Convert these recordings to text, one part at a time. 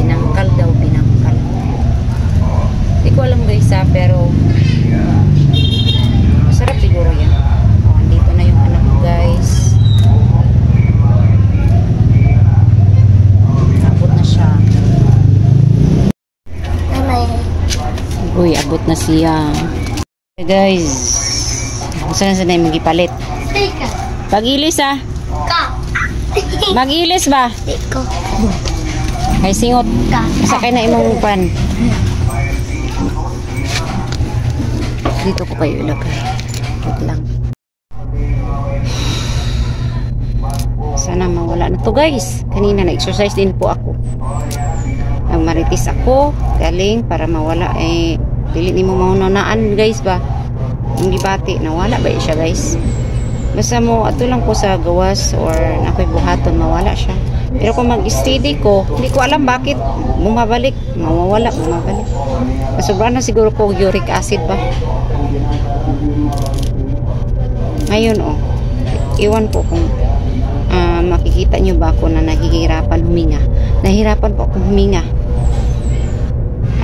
Binangkal daw, binangkal. Hindi ko alam guys pero masarap siguro yan. Oh, andito na yung anak ko guys. Abot na siya. Uy, abot na siya. Hey guys, saan na yung magipalit? Mag-ilis Mag-ilis ba? Ay singot. Masakay na imong pan. Dito ko kayo ilagay. Wait lang. Sana mawala na to guys. Kanina na-exercise din po ako. Nagmaritis ako. Galing para mawala. Dili ni mo maunanaan guys ba? Yung gibati. Nawala ba siya guys? Basta mo, ato lang po sa gawas or ako'y buhaton, mawala siya. Pero kung mag-steady ko, hindi ko alam bakit bumabalik, mawawala, bumabalik. Sobra na siguro ko uric acid ba. Ngayon iwan po kung makikita nyo ba ako na nahihirapan huminga. Nahihirapan po akong huminga.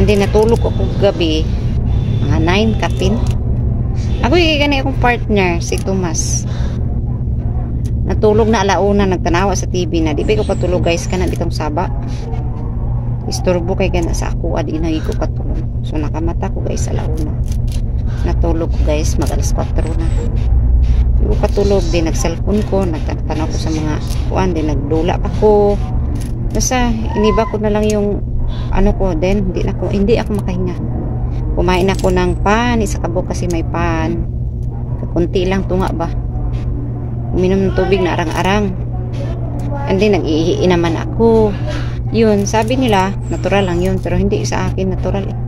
Andi natulog ako gabi, mga 9 kapin. Ako yung ganyan akong partner, si Tomas. Natulog na alauna, nagtanawa sa TV na. Di ba ko patulog guys, ka na ditong saba. Istorbo kay gana sa ako, adi na ko katulog. So nakamata ko guys, alauna. Natulog ko guys, mag alas 4 na. Di ko katulog, din nag-cellphone ko, nagtanaw ko sa mga kuan, din nagdula pa ko. Basta, iniba ko na lang yung ano ko, then hindi ako makahinga. Kumain ako ng pan, isa kabog kasi may pan. Kunti lang tunga ba. Uminom ng tubig na arang-arang. And then nag-ihi naman ako. Yun, sabi nila, natural lang yun. Pero hindi sa akin natural eh.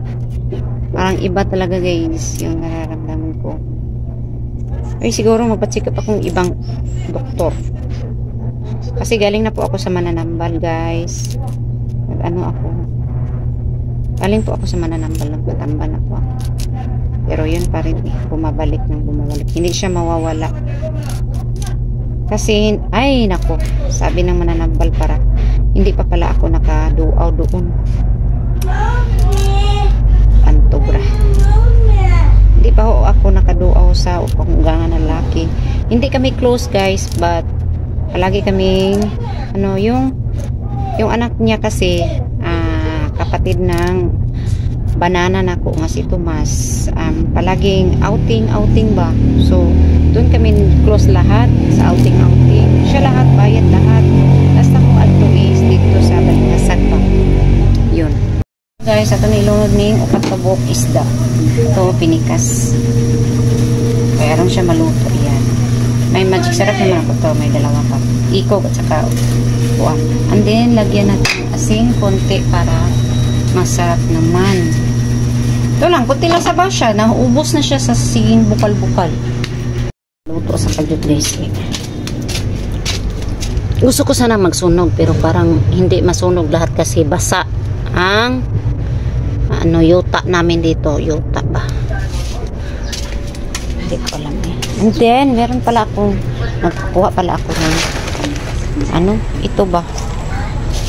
Parang iba talaga guys, yung nararamdaman ko. Ay siguro magpa-check up akong ibang doktor. Kasi galing na po ako sa Mananambal guys. Ano ako. Galing po ako sa Mananambal, nagpatambal na po ako. Pero yun pa rin eh, bumabalik ng bumabalik. Hindi siya mawawala. Kasi, ay nako, sabi ng Mananambal para, hindi pa pala ako nakaduaw doon. Antobra. Hindi pa ako nakaduaw sa upanggangan ng laki. Hindi kami close guys, but palagi kaming, yung anak niya kasi, kapatid ng banana na ko nga si Tomas, palaging outing ba, so doon kami close lahat sa outing siya lahat, bayad lahat, basta mo ato is dito sa Balingasag pa yun guys. Ato nilunod ning upat ka buok isda, ito pinikas kaya ron siya maluto. Yan, may magic sarap naman ako to, may dalawa pa ikog at saka uwan, and then lagyan natin asin konti para masarap naman. Ito lang, kunti lang sa basya. Naubos na siya sa siging bukal-bukal. Luto sa kagyot guys. Gusto ko sana magsunog pero parang hindi masunog lahat kasi basa ang yuta namin dito. Yuta ba? Hindi ko alam eh. And then, meron pala akong nagkukuha pala ako ng ito ba?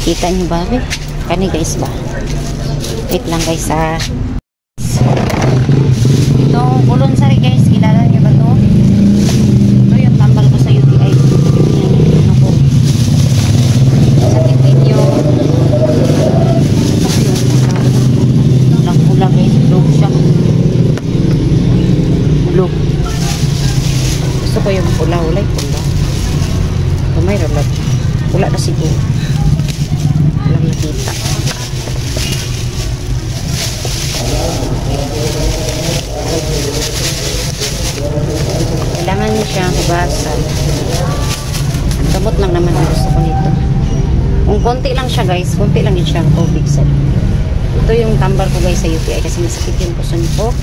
Kita niyo ba? Kani guys ba? Wait lang guys itong kulon sari guys, kilala niyo ba to? Ito yung tambal ko sa UTI. Ano ko? Sa video. Pula guys, blue siya. Blue. Gusto ko yung pula, ulay pula. Kamay ralat. Pula na siguro. Walang nakita. Kailangan niya siyang hugasan. Ang gamot lang naman ang gusto ko nito. Kung konti lang siya guys, konti lang yun siya ang tubig. Ito yung tambal ko guys sa UTI kasi masakit yung puson ko.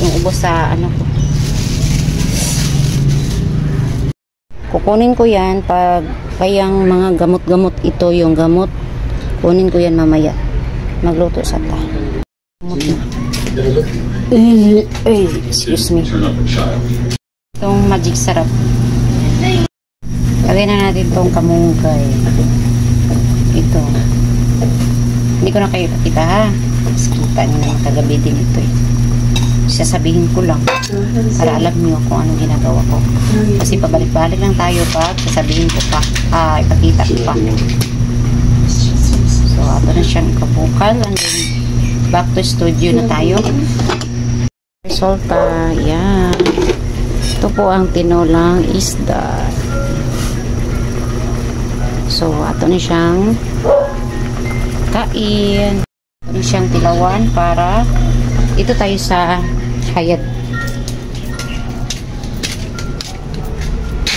Yung ubos sa ko. Kukunin ko yan pag kayang mga gamot-gamot ito yung gamot. Kunin ko yan mamaya. Magluto sa ta. Gamot na. Excuse me. Itong magic sarap. Lagay na natin tong kamunggay. Ito. Hindi ko na kayo pakita ha. Mas kita nyo naman kagabi din ito eh. Sasabihin ko lang para alam nyo kung anong ginagawa ko. Kasi pabalik-balik lang tayo pag sasabihin ko pa. Ipakita ko pa. So, ato na siyang kabukal. And then, back to studio na tayo. Resulta. Yan. Ito po ang tinolang isda. So, ato na siyang kain. Ato na siyang tilawan para ito tayo sa hayat.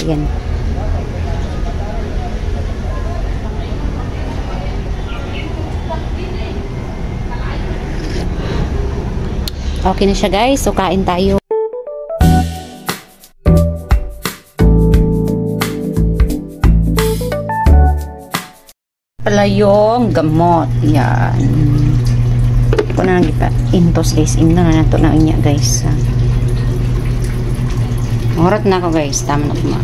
Ayan. Okay na siya guys. So, kain tayo. Pala yung gamot. Yan. Ito na lang kita. Intos guys. Ino na nato na inya guys. Orat na ako guys. Tama na kuma.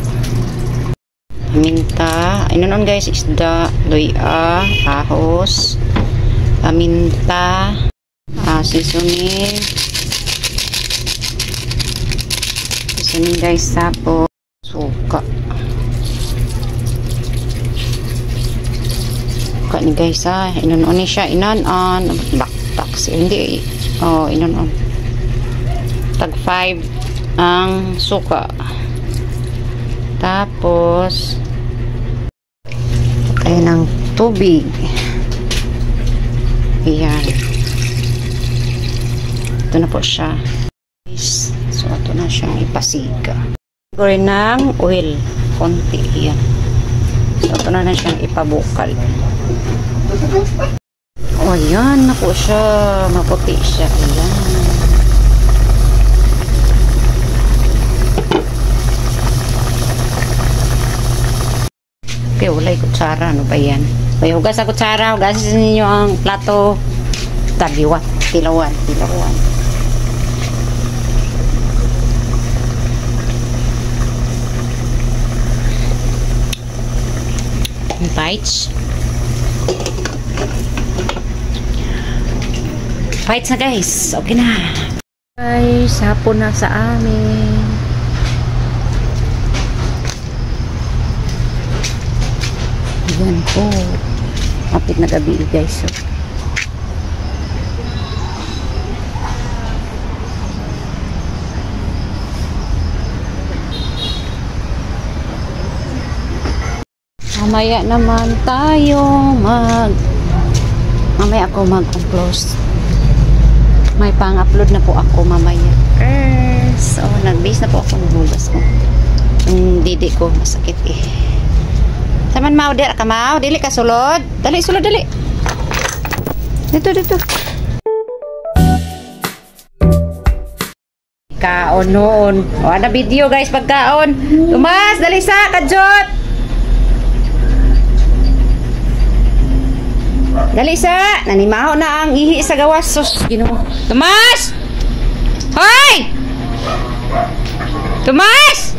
Minta. Ino nun guys. Isda. Luya. Ahos. Minta. Seasoning. Seasoning guys. Tapos suka. Ni guys inon-on ni siya inon-on tax hindi inon-on tag 5 ang suka tapos tayo ng tubig ayan ito na po siya so ito na siyang ipasiga rin ng oil konti yan so ito na siyang ipabukal. Oh, yan. Naku siya. Maputi siya. Ayan. Okay, walay kutsara. Ano ba yan? Okay, hugas sa kutsara. Hugasin ninyo ang plato. Tabiwat. Tilawan. Tilawan. Bites. Fights na guys. Okay na. Guys, hapon na sa amin. Yan po. Kapit na gabi guys. So. Mamaya naman tayo mamaya ako mag-close. May pang-upload na po ako mamaya. So, nag-base na po ako ng hugas ko. Yung didi ko, masakit eh. Saman mau, dira ka mau? Dili ka sulod? Dali, sulod, dali. Dito, dito. Kaon noon. O, ada video guys, pagkaon. Tumas, dali sa, kajot. Dali sa, nanimaho na ang ihi sa gawas. Sus, Ginoo. Tomas! Hoy! Tomas!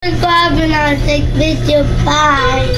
Subscribe and I'll take video. Bye.